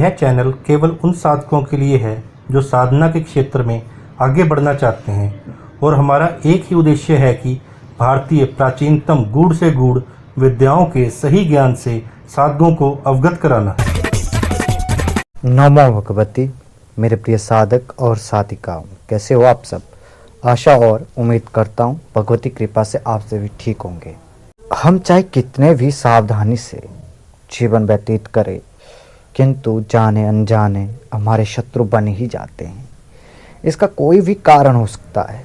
यह चैनल केवल उन साधकों के लिए है जो साधना के क्षेत्र में आगे बढ़ना चाहते हैं और हमारा एक ही उद्देश्य है कि भारतीय प्राचीनतम गूढ़ से गूढ़ विद्याओं के सही ज्ञान से साधकों को अवगत कराना। नमो भगवती। मेरे प्रिय साधक और साधिकाओं, कैसे हो आप सब? आशा और उम्मीद करता हूँ भगवती कृपा से आप सभी ठीक होंगे। हम चाहे कितने भी सावधानी से जीवन व्यतीत करें, किंतु जाने अनजाने हमारे शत्रु बन ही जाते हैं। इसका कोई भी कारण हो सकता है,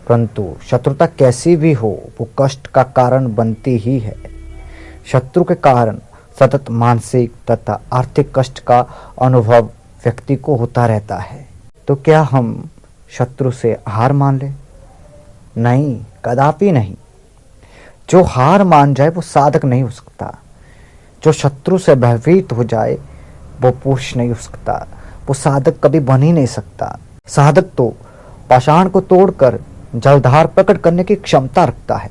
परंतु शत्रुता कैसी भी हो वो कष्ट का कारण बनती ही है। शत्रु के कारण सतत मानसिक तथा आर्थिक कष्ट का अनुभव व्यक्ति को होता रहता है। तो क्या हम शत्रु से हार मान लें? नहीं, कदापि नहीं। जो हार मान जाए वो साधक नहीं हो सकता। जो शत्रु से भयभीत हो जाए वो पुरुष नहीं हो सकता। वो साधक कभी बन ही नहीं सकता। साधक तो पाषाण को तोड़कर जलधार प्रकट करने की क्षमता रखता है,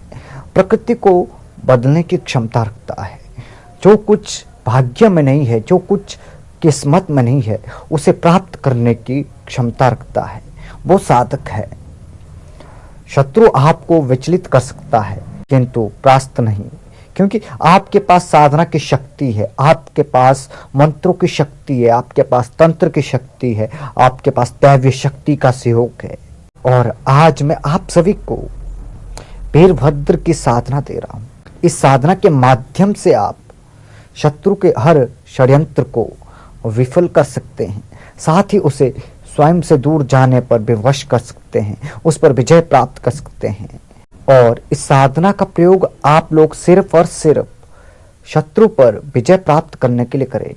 प्रकृति को बदलने की क्षमता रखता है। जो कुछ भाग्य में नहीं है, जो कुछ किस्मत में नहीं है, उसे प्राप्त करने की क्षमता रखता है, वो साधक है। शत्रु आपको विचलित कर सकता है किंतु परास्त नहीं, क्योंकि आपके पास साधना की शक्ति है, आपके पास मंत्रों की शक्ति है, आपके पास तंत्र की शक्ति है, आपके पास दैवीय शक्ति का सहयोग है। और आज मैं आप सभी को वीरभद्र की साधना दे रहा हूँ। इस साधना के माध्यम से आप शत्रु के हर षड्यंत्र को विफल कर सकते हैं, साथ ही उसे स्वयं से दूर जाने पर विवश कर सकते हैं, उस पर विजय प्राप्त कर सकते हैं। और इस साधना का प्रयोग आप लोग सिर्फ और सिर्फ शत्रु पर विजय प्राप्त करने के लिए करें,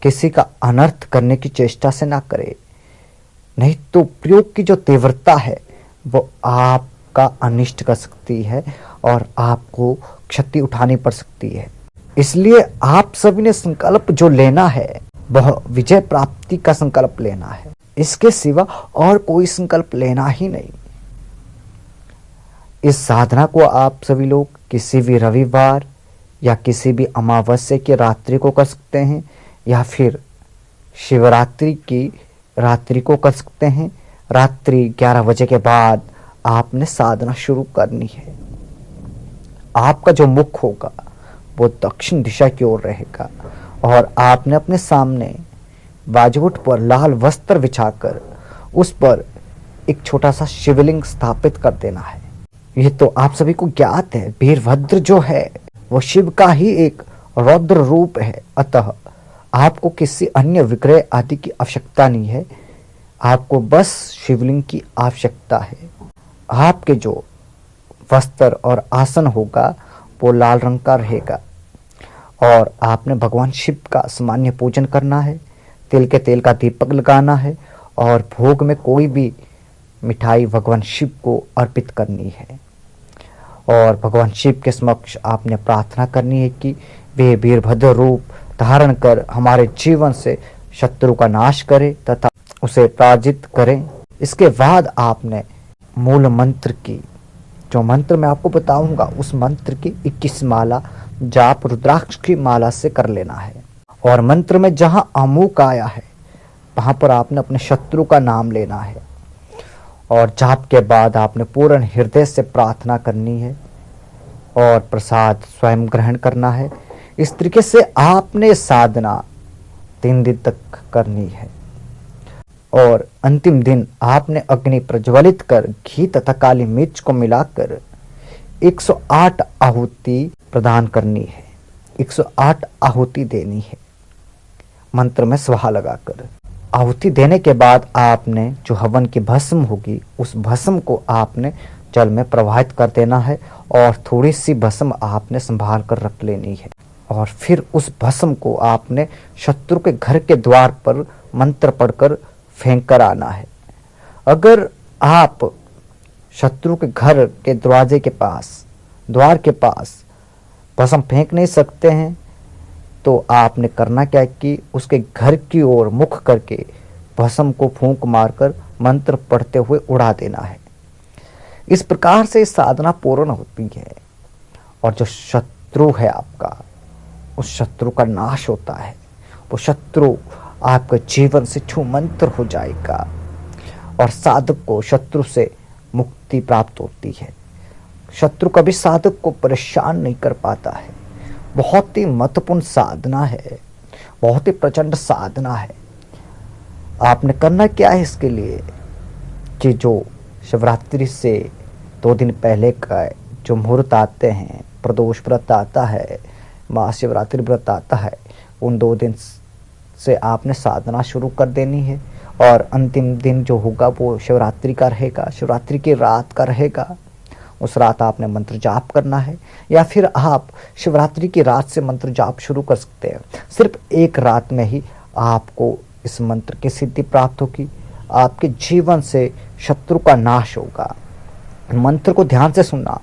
किसी का अनर्थ करने की चेष्टा से ना करें, नहीं तो प्रयोग की जो तीव्रता है वो आपका अनिष्ट कर सकती है और आपको क्षति उठानी पड़ सकती है। इसलिए आप सभी ने संकल्प जो लेना है वह विजय प्राप्ति का संकल्प लेना है। इसके सिवा और कोई संकल्प लेना ही नहीं। इस साधना को आप सभी लोग किसी भी रविवार या किसी भी अमावस्या की रात्रि को कर सकते हैं, या फिर शिवरात्रि की रात्रि को कर सकते हैं। रात्रि 11 बजे के बाद आपने साधना शुरू करनी है। आपका जो मुख होगा वो दक्षिण दिशा की ओर रहेगा और आपने अपने सामने बाजूट पर लाल वस्त्र बिछाकर उस पर एक छोटा सा शिवलिंग स्थापित कर देना है। यह तो आप सभी को ज्ञात है, वीरभद्र जो है वो शिव का ही एक रौद्र रूप है। अतः आपको किसी अन्य विग्रह आदि की आवश्यकता नहीं है, आपको बस शिवलिंग की आवश्यकता है। आपके जो वस्त्र और आसन होगा वो लाल रंग का रहेगा और आपने भगवान शिव का सामान्य पूजन करना है। तिल के तेल का दीपक लगाना है और भोग में कोई भी मिठाई भगवान शिव को अर्पित करनी है। और भगवान शिव के समक्ष आपने प्रार्थना करनी है कि वे वीरभद्र रूप धारण कर हमारे जीवन से शत्रु का नाश करे तथा उसे पराजित करें। इसके बाद आपने मूल मंत्र की, जो मंत्र मैं आपको बताऊंगा, उस मंत्र की 21 माला जाप रुद्राक्ष की माला से कर लेना है। और मंत्र में जहां अमुक आया है वहां पर आपने अपने शत्रु का नाम लेना है और जाप के बाद आपने पूर्ण हृदय से प्रार्थना करनी है और प्रसाद स्वयं ग्रहण करना है। इस तरीके से आपने साधना 3 दिन तक करनी है और अंतिम दिन आपने अग्नि प्रज्वलित कर घी तथा काली मिर्च को मिलाकर 108 आहुति प्रदान करनी है। 108 आहुति देनी है मंत्र में स्वाहा लगाकर। आहुति देने के बाद आपने जो हवन की भस्म होगी उस भस्म को आपने जल में प्रवाहित कर देना है और थोड़ी सी भस्म आपने संभाल कर रख लेनी है। और फिर उस भस्म को आपने शत्रु के घर के द्वार पर मंत्र पढ़कर फेंक कर आना है। अगर आप शत्रु के घर के दरवाजे के पास, द्वार के पास भस्म फेंक नहीं सकते हैं तो आपने करना क्या है कि उसके घर की ओर मुख करके भस्म को फूंक मारकर मंत्र पढ़ते हुए उड़ा देना है। इस प्रकार से साधना पूर्ण होती है और जो शत्रु है आपका, उस शत्रु का नाश होता है। वो शत्रु आपका जीवन से छूमंतर हो जाएगा और साधक को शत्रु से मुक्ति प्राप्त होती है। शत्रु कभी साधक को परेशान नहीं कर पाता है। बहुत ही महत्वपूर्ण साधना है, बहुत ही प्रचंड साधना है। आपने करना क्या है इसके लिए कि जो शिवरात्रि से 2 दिन पहले का जो मुहूर्त आते हैं, प्रदोष व्रत आता है, महाशिवरात्रि व्रत आता है, उन 2 दिन से आपने साधना शुरू कर देनी है और अंतिम दिन जो होगा वो शिवरात्रि का रहेगा, शिवरात्रि की रात का रहेगा। उस रात आपने मंत्र जाप करना है या फिर आप शिवरात्रि की रात से मंत्र जाप शुरू कर सकते हैं। सिर्फ एक रात में ही आपको इस मंत्र की सिद्धि प्राप्त होगी, आपके जीवन से शत्रु का नाश होगा। मंत्र को ध्यान से सुनना,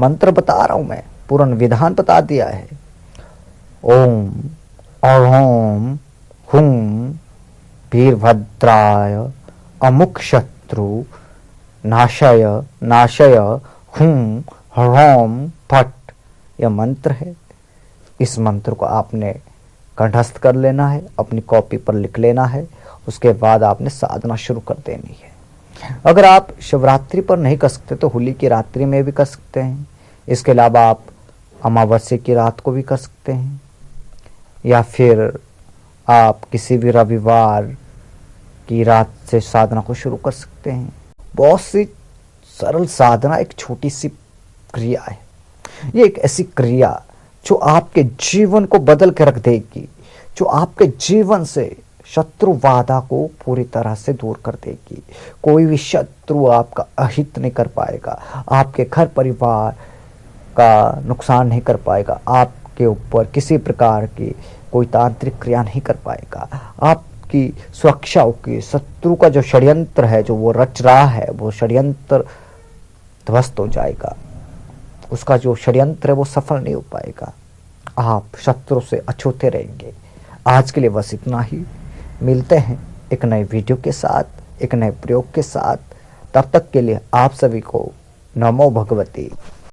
मंत्र बता रहा हूं मैं, पूर्ण विधान बता दिया है। ओम अहोम हुम वीरभद्राय अमुक शत्रु नाशय नाशय हुम ह्रौम फट, यह मंत्र है। इस मंत्र को आपने कंठस्थ कर लेना है, अपनी कॉपी पर लिख लेना है। उसके बाद आपने साधना शुरू कर देनी है। अगर आप शिवरात्रि पर नहीं कर सकते तो होली की रात्रि में भी कर सकते हैं। इसके अलावा आप अमावस्या की रात को भी कर सकते हैं या फिर आप किसी भी रविवार की रात से साधना को शुरू कर सकते हैं। बहुत सी सरल साधना, एक छोटी सी क्रिया है। ये एक ऐसी क्रिया जो आपके जीवन को बदल के रख देगी, जो आपके जीवन से शत्रु बाधा को पूरी तरह से दूर कर देगी। कोई भी शत्रु आपका अहित नहीं कर पाएगा, आपके घर परिवार का नुकसान नहीं कर पाएगा, आपके ऊपर किसी प्रकार की कोई तांत्रिक क्रिया नहीं कर पाएगा। आपकी सुरक्षा होगी। शत्रु का जो षड्यंत्र है, जो वो रच रहा है, वो षड्यंत्र ध्वस्त हो जाएगा। उसका जो षड्यंत्र है वो सफल नहीं हो पाएगा। आप शत्रु से अछूते रहेंगे। आज के लिए बस इतना ही। मिलते हैं एक नए वीडियो के साथ, एक नए प्रयोग के साथ। तब तक के लिए आप सभी को नमो भगवती।